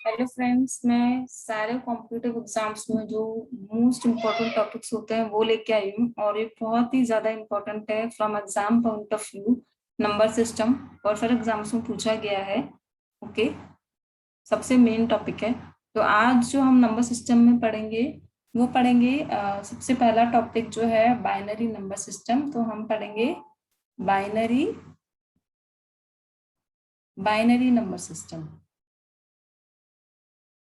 Hello friends, मैं सारे competitive exams में जो मोस्ट इम्पोर्टेंट टॉपिक्स होते हैं वो लेके आई हूँ और ये बहुत ही ज्यादा इम्पोर्टेंट है from exam point of view. Number system और फिर एग्जाम्स में पूछा गया है। ओके, सबसे मेन टॉपिक है। तो आज जो हम नंबर सिस्टम में पढ़ेंगे वो पढ़ेंगे सबसे पहला टॉपिक जो है बाइनरी नंबर सिस्टम। तो हम पढ़ेंगे binary binary number system.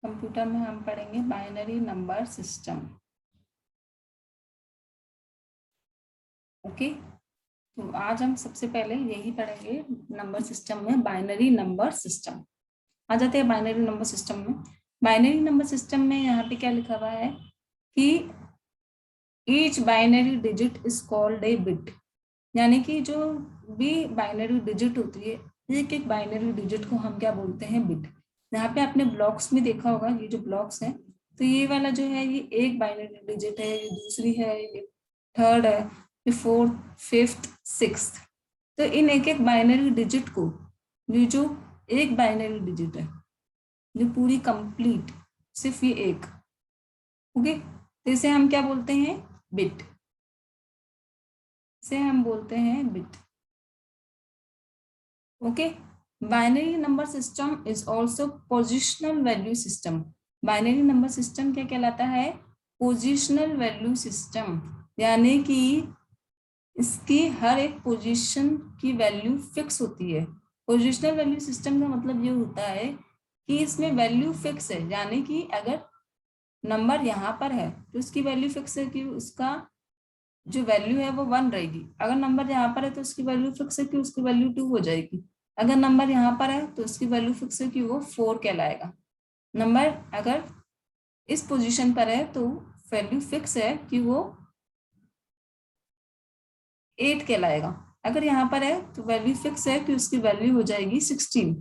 Computer में हम पढ़ेंगे बाइनरी नंबर सिस्टम। ओके, तो आज हम सबसे पहले यही पढ़ेंगे नंबर सिस्टम में बाइनरी नंबर सिस्टम। आ जाते हैं बाइनरी नंबर सिस्टम में। बाइनरी नंबर सिस्टम में यहाँ पे क्या लिखा हुआ है कि each binary digit is called a bit. यानी कि जो भी बाइनरी डिजिट होती है, एक एक बाइनरी डिजिट को हम क्या बोलते हैं, बिट। यहाँ पे आपने ब्लॉक्स में देखा होगा, ये जो ब्लॉक्स हैं, तो ये वाला जो है ये एक बाइनरी डिजिट है, ये दूसरी है, ये थर्ड है, ये फोर्थ, फिफ्थ, सिक्स्थ। तो इन एक एक बाइनरी डिजिट को, ये जो एक बाइनरी डिजिट है जो पूरी कंप्लीट, सिर्फ ये एक, ओके, तो इसे हम क्या बोलते हैं, बिट। इसे हम बोलते हैं bit. Okay, binary number system is also positional value system. Binary number system क्या कहलाता है, पोजिशनल वैल्यू सिस्टम। यानी कि इसकी हर एक पोजीशन की वैल्यू फिक्स होती है। पोजिशनल वैल्यू सिस्टम का मतलब ये होता है कि इसमें वैल्यू फिक्स है। यानी कि अगर नंबर यहाँ पर है तो उसकी वैल्यू फिक्स है कि उसका जो वैल्यू है वो 1 रहेगी। अगर नंबर यहाँ पर है तो उसकी वैल्यू फिक्स है कि उसकी वैल्यू 2 हो जाएगी। अगर नंबर यहाँ पर है तो उसकी वैल्यू फिक्स है कि वो 4 कहलाएगा। नंबर अगर इस पोजीशन पर है तो वैल्यू फिक्स है कि वो 8 कहलाएगा। अगर यहाँ पर है तो वैल्यू फिक्स है कि उसकी वैल्यू हो जाएगी 16।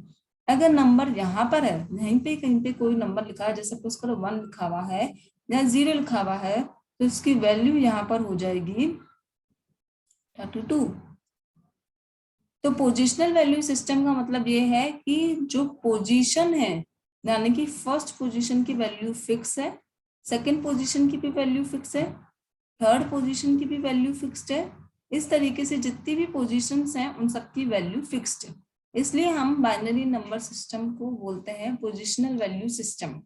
अगर नंबर यहाँ पर है, यहीं पे कहीं पे कोई नंबर लिखा है, जैसे सपोज करो 1 लिखा हुआ है या 0 लिखा हुआ है, तो इसकी वैल्यू यहाँ पर हो जाएगी 32। तो पोजिशनल वैल्यू सिस्टम का मतलब ये है कि जो पोजीशन है, यानी कि फर्स्ट पोजीशन की वैल्यू फिक्स है, सेकंड पोजीशन की भी वैल्यू फिक्स है, थर्ड पोजीशन की भी वैल्यू फिक्स्ड है। इस तरीके से जितनी भी पोजीशंस हैं उन सबकी वैल्यू फिक्स्ड है। इसलिए हम बाइनरी नंबर सिस्टम को बोलते हैं पोजिशनल वैल्यू सिस्टम।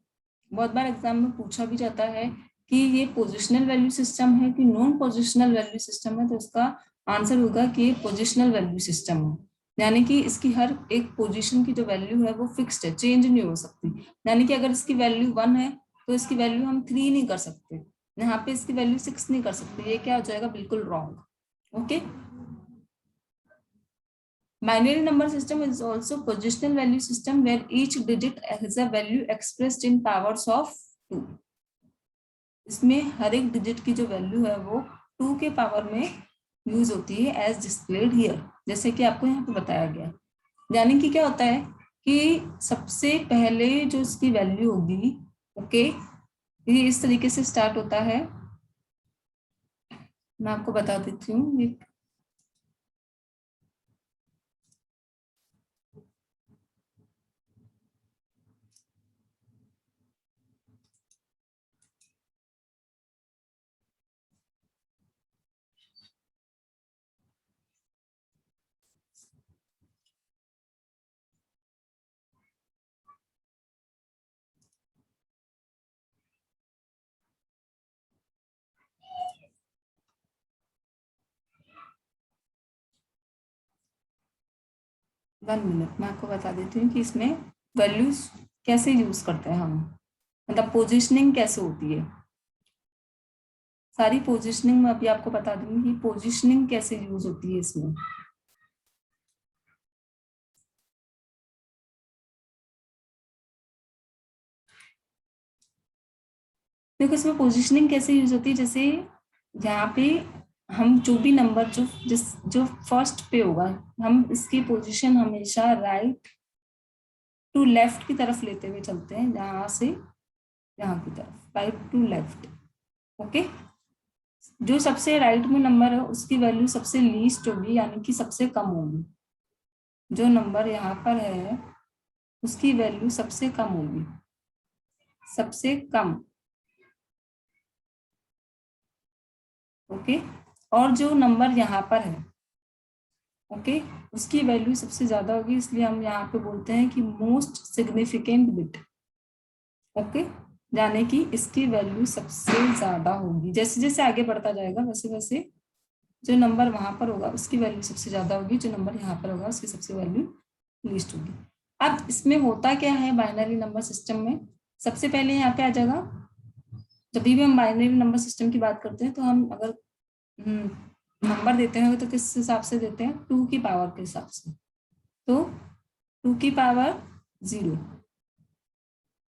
बहुत बार एग्जाम में पूछा भी जाता है कि ये पोजिशनल वैल्यू सिस्टम है कि नॉन पोजिशनल वैल्यू सिस्टम है, तो इसका आंसर होगा कि ये पोजिशनल वैल्यू सिस्टम है। यानी कि इसकी हर एक पोजीशन की जो वैल्यू है वो फिक्स्ड है, चेंज नहीं हो सकती। यानी कि अगर इसकी वैल्यू 1 है तो इसकी वैल्यू हम 3 नहीं कर सकते, यहाँ पे इसकी वैल्यू 6 नहीं कर सकते, ये क्या हो जाएगा, बिल्कुल wrong. Okay, binary number system is also positional value system where each digit has a value expressed in powers of 2। इसमें हर एक डिजिट की जो वैल्यू है वो 2 के पावर में यूज होती है, एज डिस्प्लेड हियर, जैसे कि आपको यहाँ पे बताया गया। यानी कि क्या होता है कि सबसे पहले जो इसकी वैल्यू होगी, ओके, ये इस तरीके से स्टार्ट होता है। मैं आपको बता देती हूँ, ये 1 मिनट, मैं आपको बता देती हूँ कि इसमें वैल्यूज कैसे यूज करते हैं हम, मतलब पोजिशनिंग कैसे होती है। सारी पोजिशनिंग में अभी आपको बता दूंगी कि पोजिशनिंग कैसे यूज होती है इसमें। देखो इसमें पोजिशनिंग कैसे यूज होती है, जैसे यहाँ पे हम जो भी नंबर जो फर्स्ट पे होगा, हम इसकी पोजीशन हमेशा राइट टू लेफ्ट की तरफ लेते हुए चलते हैं, यहाँ से यहाँ की तरफ, राइट टू लेफ्ट। ओके, जो सबसे राइट में नंबर है उसकी वैल्यू सबसे लीस्ट होगी, यानी कि सबसे कम होगी। जो नंबर यहाँ पर है उसकी वैल्यू सबसे कम होगी। सबसे कम, ओके, और जो नंबर यहाँ पर है, ओके, उसकी वैल्यू सबसे ज्यादा होगी, इसलिए हम यहाँ पे बोलते हैं कि मोस्ट सिग्निफिकेंट बिट, ओके, यानी कि इसकी वैल्यू सबसे ज्यादा होगी। जैसे जैसे आगे बढ़ता जाएगा वैसे वैसे जो नंबर वहां पर होगा उसकी वैल्यू सबसे ज्यादा होगी, जो नंबर यहाँ पर होगा उसकी सबसे वैल्यू लीस्ट होगी। अब इसमें होता क्या है बाइनरी नंबर सिस्टम में, सबसे पहले यहाँ पे आ जाएगा, जब भी हम बाइनरी नंबर सिस्टम की बात करते हैं तो हम अगर नंबर देते हैं तो किस हिसाब से देते हैं, 2 की पावर के हिसाब से, तो 2 की पावर 0,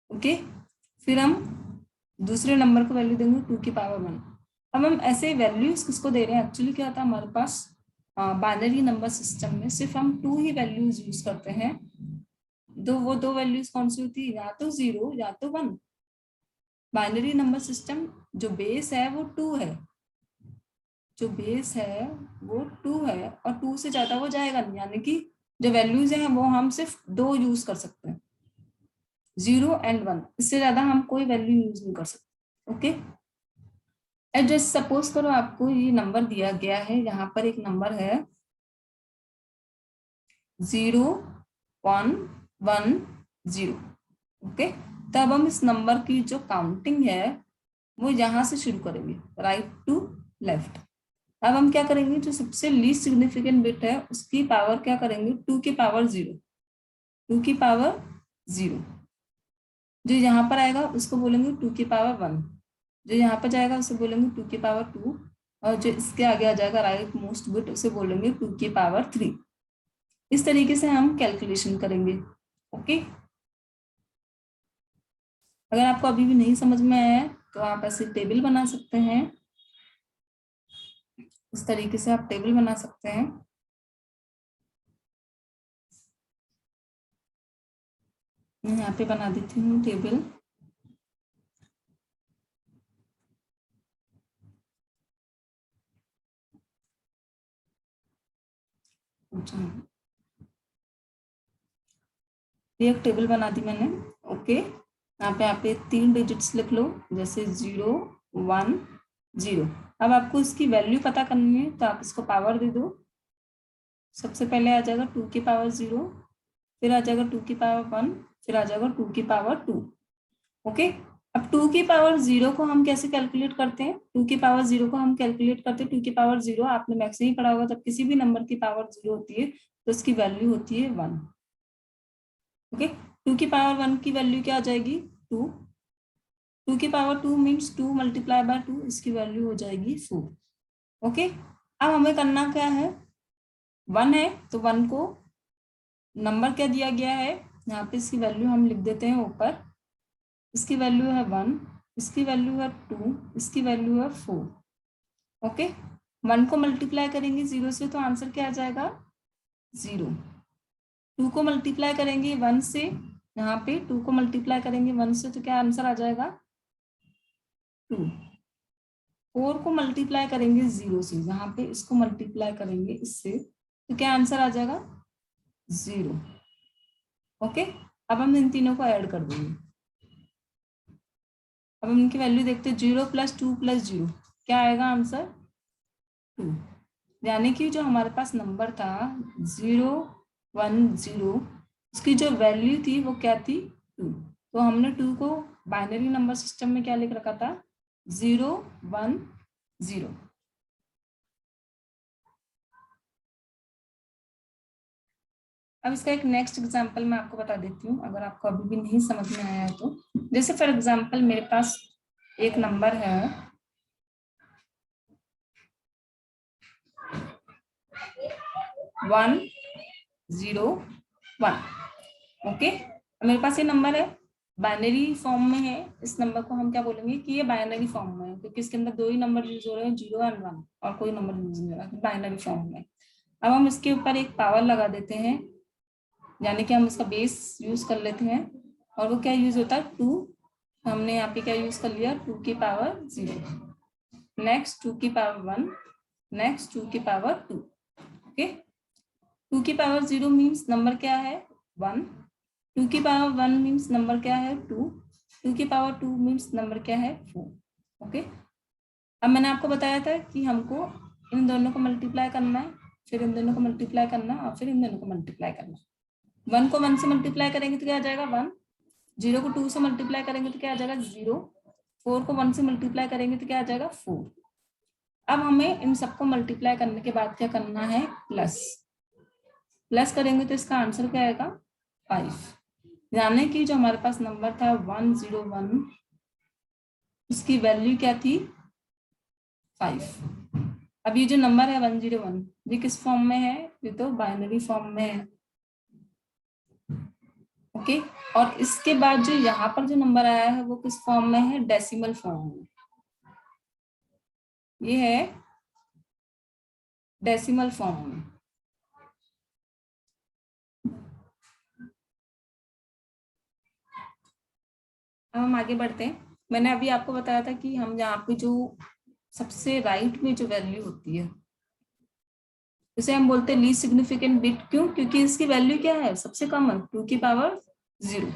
ओके, फिर हम दूसरे नंबर को वैल्यू देंगे 2 की पावर 1। अब हम ऐसे वैल्यूज किसको दे रहे हैं, एक्चुअली क्या था हमारे पास बाइनरी नंबर सिस्टम में सिर्फ हम 2 ही वैल्यूज यूज करते हैं, वो दो वैल्यूज कौन सी होती है, या तो 0 या तो 1। बाइनरी नंबर सिस्टम जो बेस है वो 2 है, जो बेस है वो 2 है, और 2 से ज्यादा वो जाएगा नहीं, यानी कि जो वैल्यूज हैं वो हम सिर्फ 2 यूज कर सकते हैं, 0 एंड 1, इससे ज्यादा हम कोई वैल्यू यूज नहीं कर सकते, ओके। एड्रेस सपोज करो आपको ये नंबर दिया गया है, यहाँ पर एक नंबर है 0 1 1 0, ओके। तब हम इस नंबर की जो काउंटिंग है वो यहाँ से शुरू करेंगे, राइट टू लेफ्ट। अब हम क्या करेंगे, जो सबसे लीस्ट सिग्निफिकेंट बिट है उसकी पावर क्या करेंगे, 2 की पावर 0, 2 की पावर 0, जो यहाँ पर आएगा उसको बोलेंगे 2 की पावर 1, जो यहाँ पर जाएगा उसे बोलेंगे 2 की पावर 2, और जो इसके आगे आ जाएगा राइट मोस्ट बिट उसे बोलेंगे 2 की पावर 3। इस तरीके से हम कैलकुलेशन करेंगे, ओके। अगर आपको अभी भी नहीं समझ में आया है तो आप ऐसे टेबल बना सकते हैं, इस तरीके से आप टेबल बना सकते हैं। मैं यहाँ पे बना देती हूँ टेबल, ये एक टेबल बना दी मैंने, ओके। यहाँ पे आप 3 डिजिट्स लिख लो, जैसे 0 1 0। अब आपको इसकी वैल्यू पता करनी है तो आप इसको पावर दे दो, सबसे पहले आ जाएगा 2 की पावर 0, फिर आ जाएगा 2 की पावर 1, फिर आ जाएगा 2 की पावर 2, ओके। अब 2 की पावर 0 को हम कैसे कैलकुलेट करते हैं, 2 की पावर 0 को हम कैलकुलेट करते हैं, 2 की पावर 0 आपने मैक्स में ही पढ़ा होगा, जब किसी भी नंबर की पावर 0 होती है तो उसकी वैल्यू होती है 1, ओके। 2 की पावर 1 की वैल्यू क्या आ जाएगी, 2, 2 की पावर 2 मीन्स 2 मल्टीप्लाई बाय 2, इसकी वैल्यू हो जाएगी 4, ओके। अब हमें करना क्या है, 1 है तो 1 को नंबर क्या दिया गया है, यहाँ पे इसकी वैल्यू हम लिख देते हैं ऊपर, इसकी वैल्यू है 1, इसकी वैल्यू है 2, इसकी वैल्यू है 4, ओके। 1 को मल्टीप्लाई करेंगे 0 से तो आंसर क्या आ जाएगा, 0। 2 को मल्टीप्लाई करेंगे 1 से, यहाँ पे 2 को मल्टीप्लाई करेंगे 1 से तो क्या आंसर आ जाएगा, 2। 4 को मल्टीप्लाई करेंगे 0 से, यहाँ पे इसको मल्टीप्लाई करेंगे इससे तो क्या आंसर आ जाएगा, 0, ओके। अब हम इन तीनों को ऐड कर देंगे, अब हम इनकी वैल्यू देखते हैं, 0 + 2 + 0 क्या आएगा आंसर, 2। यानी कि जो हमारे पास नंबर था 0 1 0, उसकी जो वैल्यू थी वो क्या थी, 2। तो हमने 2 को बाइनरी नंबर सिस्टम में क्या लिख रखा था, 0 1 0। अब इसका एक नेक्स्ट एग्जांपल मैं आपको बता देती हूँ, अगर आपको अभी भी नहीं समझ में आया है तो। जैसे फॉर एग्जांपल मेरे पास एक नंबर है 1 0 1, ओके। मेरे पास ये नंबर है, बाइनरी फॉर्म में है, इस नंबर को हम क्या बोलेंगे कि ये बाइनरी फॉर्म में है, क्योंकि इसके अंदर 2 ही नंबर यूज हो रहे हैं, 0 और 1, और कोई नंबर यूज नहीं हो रहा है, बाइनरी फॉर्म में। अब हम इसके ऊपर एक पावर लगा देते हैं, यानी कि हम इसका बेस यूज कर लेते हैं, और वो क्या यूज होता है, 2। हमने यहाँ पे क्या यूज कर लिया, 2 की पावर 0, नेक्स्ट 2 की पावर 1, नेक्स्ट 2 की पावर 2, ओके। 2 की पावर 0 मीन्स नंबर क्या है, 1, 2 की पावर 1 मीन्स नंबर क्या है, 2, 2 की पावर 2 मीन्स नंबर क्या है 4। ओके, अब मैंने आपको बताया था कि हमको इन दोनों को मल्टीप्लाई करना है, फिर इन दोनों को मल्टीप्लाई करना है और फिर इन दोनों को मल्टीप्लाई करना है। 1 को 1 से मल्टीप्लाई करेंगे तो क्या आ जाएगा 1, 0 को 2 से मल्टीप्लाई करेंगे तो क्या आ जाएगा 0, 4 को 1 से मल्टीप्लाई करेंगे तो क्या आ जाएगा 4। अब हमें इन सबको मल्टीप्लाई करने के बाद क्या करना है, प्लस। प्लस करेंगे तो इसका आंसर क्या आएगा 5। यानी कि जो हमारे पास नंबर था 101, उसकी वैल्यू क्या थी 5। अब ये जो नंबर है 101, ये किस फॉर्म में है, ये तो बाइनरी फॉर्म में है। ओके, और इसके बाद जो यहाँ पर जो नंबर आया है वो किस फॉर्म में है, डेसिमल फॉर्म में। ये है डेसिमल फॉर्म में। अब हम आगे बढ़ते हैं। मैंने अभी आपको बताया था कि हम यहाँ पे जो सबसे राइट में जो वैल्यू होती है इसे हम बोलते हैं लीस्ट सिग्निफिकेंट बिट। क्यों? क्योंकि इसकी वैल्यू क्या है, सबसे कम है, 2 की पावर 0।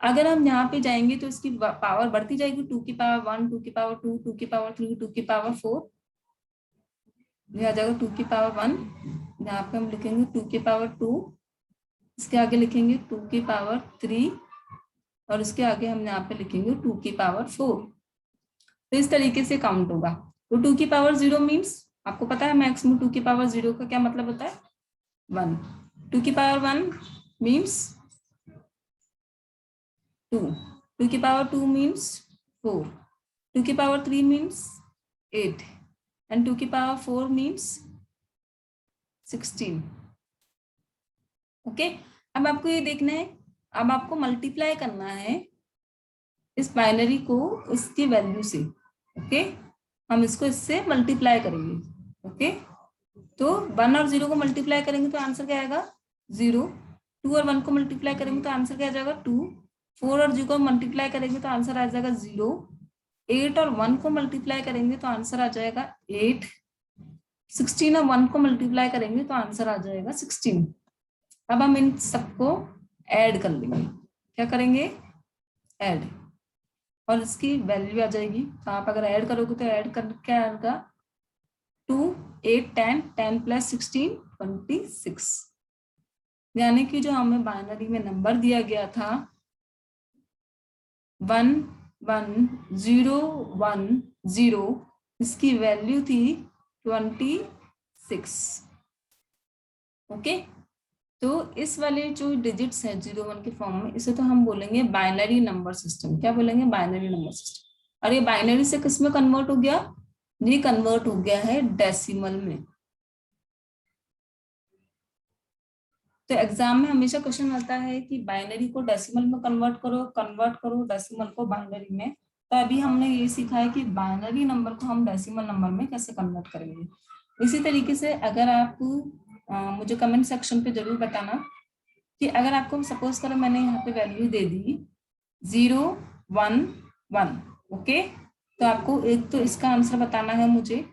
अगर हम यहाँ पे जाएंगे तो इसकी पावर बढ़ती जाएगी, 2 की पावर 1, 2 की पावर 2, 2 की पावर 3, 2 की पावर 4, ये आ जाएगा 2 की पावर 1। यहाँ पे हम लिखेंगे 2 की पावर 2, इसके आगे लिखेंगे 2 की पावर 3 और इसके आगे हम यहाँ पे लिखेंगे 2 की पावर 4। तो इस तरीके से काउंट होगा। तो 2 की पावर 0 मीन्स, आपको पता है मैक्सिमम 2 की पावर 0 का क्या मतलब होता है 1। 2 की पावर 1 मीन्स 2, 2 की पावर 2 मीन्स 4, 2 की पावर 3 मीन्स 8 एंड 2 की पावर 4 मीन्स 16। ओके, अब आपको ये देखना है, अब आपको मल्टीप्लाई करना है इस बाइनरी को इसकी वैल्यू से। ओके, हम इसको इससे मल्टीप्लाई करेंगे। ओके, तो 1 और 0 को मल्टीप्लाई करेंगे तो आंसर क्या आएगा 0, 2 और 1 को मल्टीप्लाई करेंगे तो आंसर क्या आ जाएगा 2, 4 और 0 को मल्टीप्लाई करेंगे तो आंसर आ जाएगा 0, 8 और 1 को मल्टीप्लाई करेंगे तो आंसर आ जाएगा 8, 16 और 1 को मल्टीप्लाई करेंगे तो आंसर आ जाएगा 16। अब हम इन सबको ऐड कर लेंगे। क्या करेंगे, ऐड, और इसकी वैल्यू आ जाएगी। तो आप अगर ऐड करोगे तो ऐड कर क्या आएगा 2, 8, 10, 10 प्लस 16, 26। यानी कि जो हमें बाइनरी में नंबर दिया गया था 11010, इसकी वैल्यू थी 26। ओके, तो इस वाले जो डिजिट्स हैं 01 के फॉर्म में, इसे तो हम बोलेंगे बाइनरी नंबर सिस्टम। क्या बोलेंगे, बाइनरी नंबर सिस्टम। और ये बाइनरी से किस में कन्वर्ट हो गया, ये कन्वर्ट हो गया है डेसिमल में। तो एग्जाम में हमेशा क्वेश्चन आता है कि बाइनरी को डेसिमल में कन्वर्ट करो, कन्वर्ट करो डेसिमल को बाइनरी में। तो अभी हमने ये सीखा है कि बाइनरी नंबर को हम डेसिमल नंबर में कैसे कन्वर्ट करेंगे। इसी तरीके से अगर आप मुझे कमेंट सेक्शन पे जरूर बताना कि अगर आपको सपोज करो मैंने यहाँ पे वैल्यू दे दी 0, 1, 1। ओके, तो आपको एक तो इसका आंसर बताना है मुझे।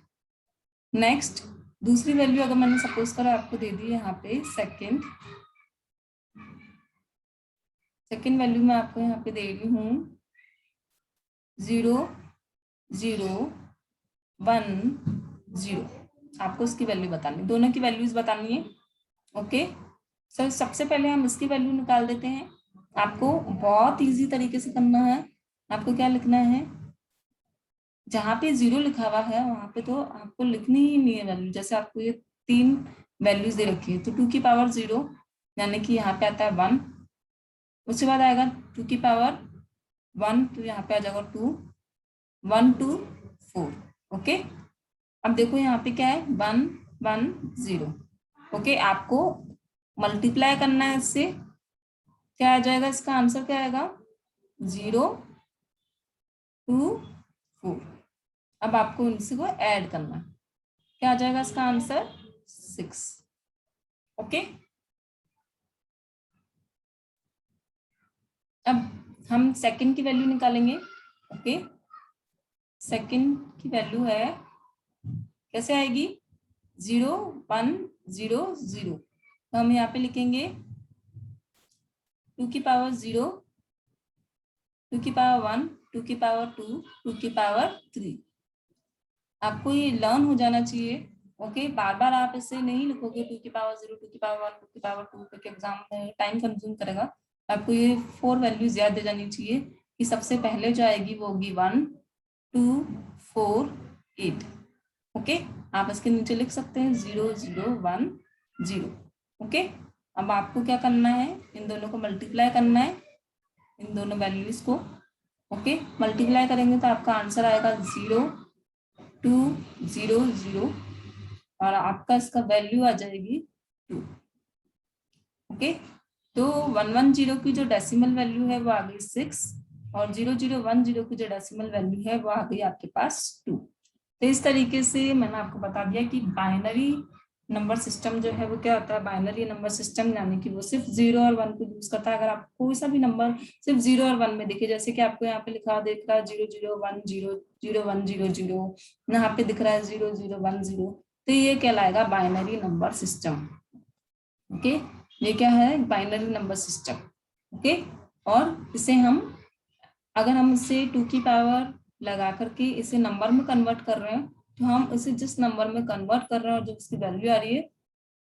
नेक्स्ट दूसरी वैल्यू अगर मैंने सपोज करो आपको दे दी यहाँ पे सेकंड वैल्यू मैं आपको यहाँ पे दे रही हूँ 0, 0, 1, 0। आपको उसकी वैल्यू बतानी, दोनों की वैल्यूज बतानी है। ओके, सो सबसे पहले हम इसकी वैल्यू निकाल देते हैं। आपको बहुत इजी तरीके से करना है। आपको क्या लिखना है, जहाँ पे 0 लिखा हुआ है वहां पे तो आपको लिखनी ही नहीं है वैल्यू। जैसे आपको ये 3 वैल्यूज दे रखी है तो 2 की पावर 0 यानी कि यहाँ पे आता है 1, उसके बाद आएगा 2 की पावर 1 तो यहाँ पे आ जाएगा 2, 1, 2, 4। ओके, अब देखो यहाँ पे क्या है 1, 1, 0। ओके, आपको मल्टीप्लाई करना है इससे, क्या आ जाएगा, इसका आंसर क्या आएगा 0, 2, 4। अब आपको इनसे को ऐड करना है, क्या आ जाएगा इसका आंसर 6। ओके, अब हम सेकंड की वैल्यू निकालेंगे। ओके, सेकंड की वैल्यू है कैसे आएगी 0, 1, 0, 0। तो हम यहाँ पे लिखेंगे 2 की पावर 0 2 की पावर 1, 2 की पावर 2, 2 की पावर 3। आपको ये लर्न हो जाना चाहिए। ओके, बार बार आप इसे नहीं लिखोगे 2 की पावर 0, 2 की पावर 1, 2 की पावर 2 करके, एग्जाम में टाइम कंज्यूम करेगा। आपको ये 4 वैल्यूज याद दे जानी चाहिए कि सबसे पहले जो आएगी वो होगी 1, 2, 4, 8। ओके, आप इसके नीचे लिख सकते हैं 0, 0, 1, 0। ओके, अब आपको क्या करना है, इन दोनों को मल्टीप्लाई करना है, इन दोनों वैल्यूज को। ओके, मल्टीप्लाई करेंगे तो आपका आंसर आएगा 0, 2, 0, 0 और आपका इसका वैल्यू आ जाएगी 2। ओके, तो 110 की जो डेसिमल वैल्यू है वो आ गई 6 और 0010 की जो डेसिमल वैल्यू है वो आ गई आपके पास 2। तो इस तरीके से मैंने आपको बता दिया कि बाइनरी नंबर सिस्टम जो है वो क्या होता है। बाइनरी नंबर सिस्टम यानी कि वो सिर्फ 0 और 1 को यूज करता है। अगर आप कोई सा भी नंबर सिर्फ 0 और 1 में देखिए, जैसे कि आपको यहाँ पे लिखा देख रहा है 0010, 0100, यहाँ पे दिख रहा है 0010, तो ये कहलाएगा बाइनरी नंबर सिस्टम। ओके, ये क्या है, बाइनरी नंबर सिस्टम। ओके, और इसे हम अगर हम इसे 2 की पावर लगा करके इसे नंबर में कन्वर्ट कर रहे हैं, तो हम इसे जिस नंबर में कन्वर्ट कर रहे हैं और जो उसकी वैल्यू आ रही है,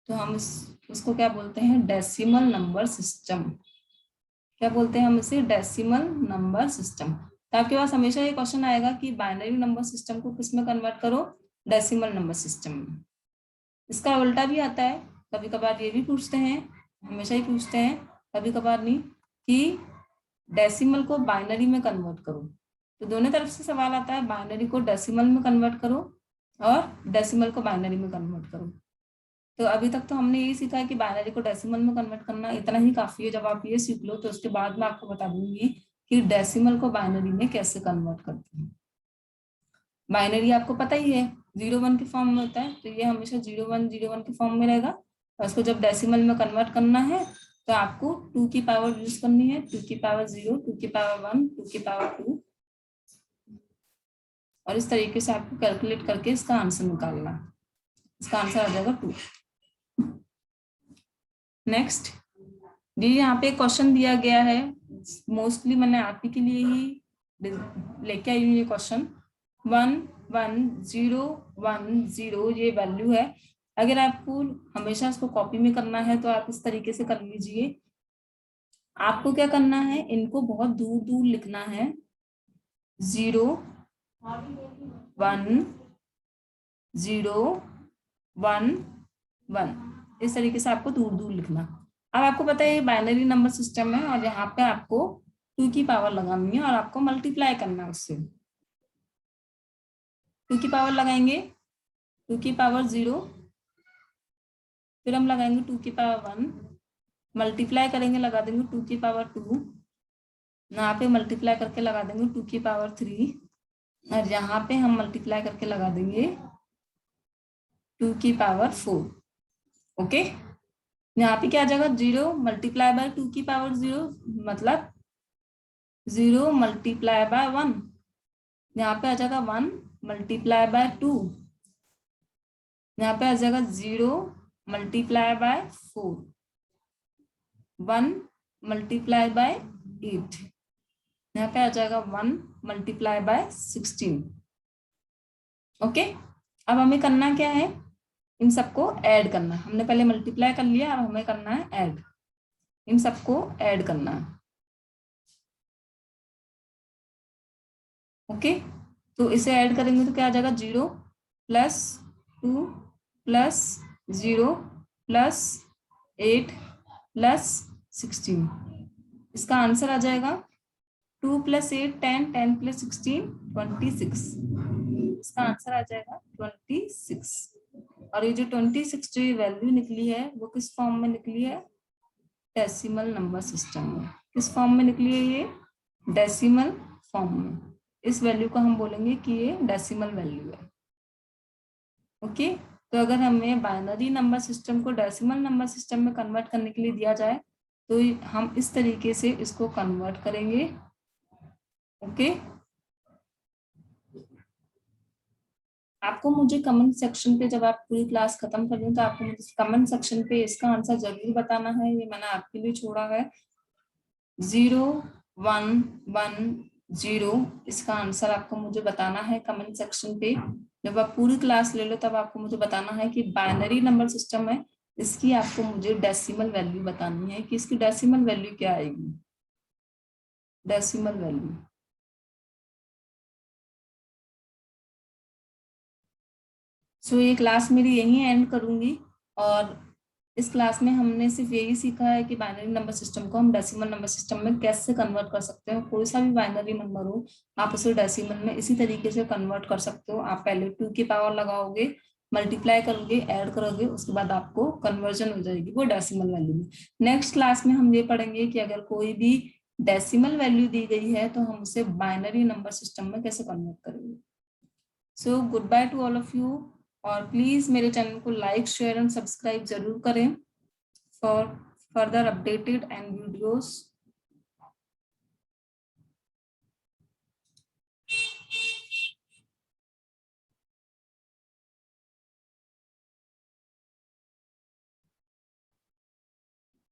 तो हम उसको क्या बोलते हैं, डेसिमल नंबर सिस्टम। क्या बोलते हैं हम इसे, डेसिमल नंबर सिस्टम। तो आपके पास हमेशा ये क्वेश्चन आएगा कि बाइनरी नंबर सिस्टम को किस में कन्वर्ट करो, डेसिमल नंबर सिस्टम में। इसका उल्टा भी आता है, कभी कभार ये भी पूछते हैं, हमेशा ही पूछते हैं, कभी कभार नहीं, कि डेसिमल को बाइनरी में कन्वर्ट करो। तो दोनों तरफ से सवाल आता है, बाइनरी को डेसिमल में कन्वर्ट करो और डेसिमल को बाइनरी में कन्वर्ट करो। तो अभी तक तो हमने यही सीखा है कि बाइनरी को डेसिमल में कन्वर्ट करना, इतना ही काफी है। जब आप ये सीख लो तो उसके बाद मैं आपको बता दूंगी कि डेसिमल को बाइनरी में कैसे कन्वर्ट करते हैं। बाइनरी आपको पता ही है 0-1 के फॉर्म में होता है, तो ये हमेशा 0-1 के फॉर्म में रहेगा। और उसको जब डेसिमल में कन्वर्ट करना है तो आपको 2 की पावर यूज करनी है, 2 की पावर 0, 2 की पावर 1, 2 की पावर 2, और इस तरीके से आपको कैलकुलेट करके इसका आंसर निकालना। इसका आंसर आ जाएगा 2। नेक्स्ट, ये यहाँ पे क्वेश्चन दिया गया है, मोस्टली मैंने आप ही के लिए ही लेके आई हूँ ये क्वेश्चन। 11010 ये वैल्यू है। अगर आपको हमेशा इसको कॉपी में करना है तो आप इस तरीके से कर लीजिए। आपको क्या करना है, इनको बहुत दूर दूर लिखना है, 0, 1, 0, 1, 1, इस तरीके से आपको दूर दूर लिखना। अब आपको पता है ये बाइनरी नंबर सिस्टम है और यहाँ पे आपको 2 की पावर लगानी है और आपको मल्टीप्लाई करना है उससे। 2 की पावर लगाएंगे 2 की पावर 0, फिर हम लगाएंगे 2 की पावर 1, मल्टीप्लाई करेंगे लगा देंगे 2 की पावर 2, यहाँ पे मल्टीप्लाई करके लगा देंगे 2 की पावर 3, और यहाँ पे हम मल्टीप्लाई करके लगा देंगे 2 की पावर 4। ओके, यहाँ पे क्या आ जाएगा, 0 मल्टीप्लाई बाय 2 की पावर 0 मतलब 0 मल्टीप्लाई बाय 1, यहाँ पे आ जाएगा 1 मल्टीप्लाई बाय 2, यहाँ पे आ जाएगा 0 मल्टीप्लाई बाय 4, 1 मल्टीप्लाई बाय 8, यहाँ पे आ जाएगा 1 मल्टीप्लाई बाय 16। ओके, अब हमें करना क्या है, इन सबको ऐड करना है। हमने पहले मल्टीप्लाई कर लिया, अब हमें करना है ऐड, इन सबको ऐड करना है। ओके, तो इसे ऐड करेंगे तो क्या आ जाएगा, 0 प्लस 2 प्लस 0 प्लस 8 प्लस 16, इसका आंसर आ जाएगा 2 प्लस 8 10, 10 प्लस 16 26, इसका आंसर आ जाएगा 26। और ये जो 26 जो ये वैल्यू निकली है वो किस फॉर्म में निकली है, डेसिमल नंबर सिस्टम में। किस फॉर्म में निकली है ये, डेसिमल फॉर्म में। इस वैल्यू को हम बोलेंगे कि ये डेसिमल वैल्यू है। ओके, तो अगर हमें बाइनरी नंबर सिस्टम को डेसिमल नंबर सिस्टम में कन्वर्ट करने के लिए दिया जाए तो हम इस तरीके से इसको कन्वर्ट करेंगे। ओके, आपको मुझे कमेंट सेक्शन पे, जब आप पूरी क्लास खत्म कर लें तो आपको मुझे कमेंट सेक्शन पे इसका आंसर जरूर बताना है। ये मैंने आपके लिए छोड़ा है। 0, 110। इसका आंसर आपको मुझे बताना है कमेंट सेक्शन पे। जब आप पूरी क्लास ले लो तब आपको मुझे बताना है कि बाइनरी नंबर सिस्टम है, इसकी आपको मुझे डेसिमल वैल्यू बतानी है कि इसकी डेसिमल वैल्यू क्या आएगी, डेसिमल वैल्यू। सो ये क्लास मेरी यहीं एंड करूंगी, और इस क्लास में हमने सिर्फ यही सीखा है कि बाइनरी नंबर सिस्टम को हम डेसिमल नंबर सिस्टम में कैसे कन्वर्ट कर सकते हो। कोई सा भी बाइनरी नंबर हो आप उसे डेसिमल में इसी तरीके से कन्वर्ट कर सकते हो। आप पहले 2 की पावर लगाओगे, मल्टीप्लाई करोगे, ऐड करोगे, उसके बाद आपको कन्वर्जन हो जाएगी वो डेसिमल वैल्यू में। नेक्स्ट क्लास में हम ये पढ़ेंगे कि अगर कोई भी डेसिमल वैल्यू दी गई है तो हम उसे बाइनरी नंबर सिस्टम में कैसे कन्वर्ट करेंगे। So good by two all of you, और प्लीज मेरे चैनल को लाइक शेयर एंड सब्सक्राइब जरूर करें for further updated and videos.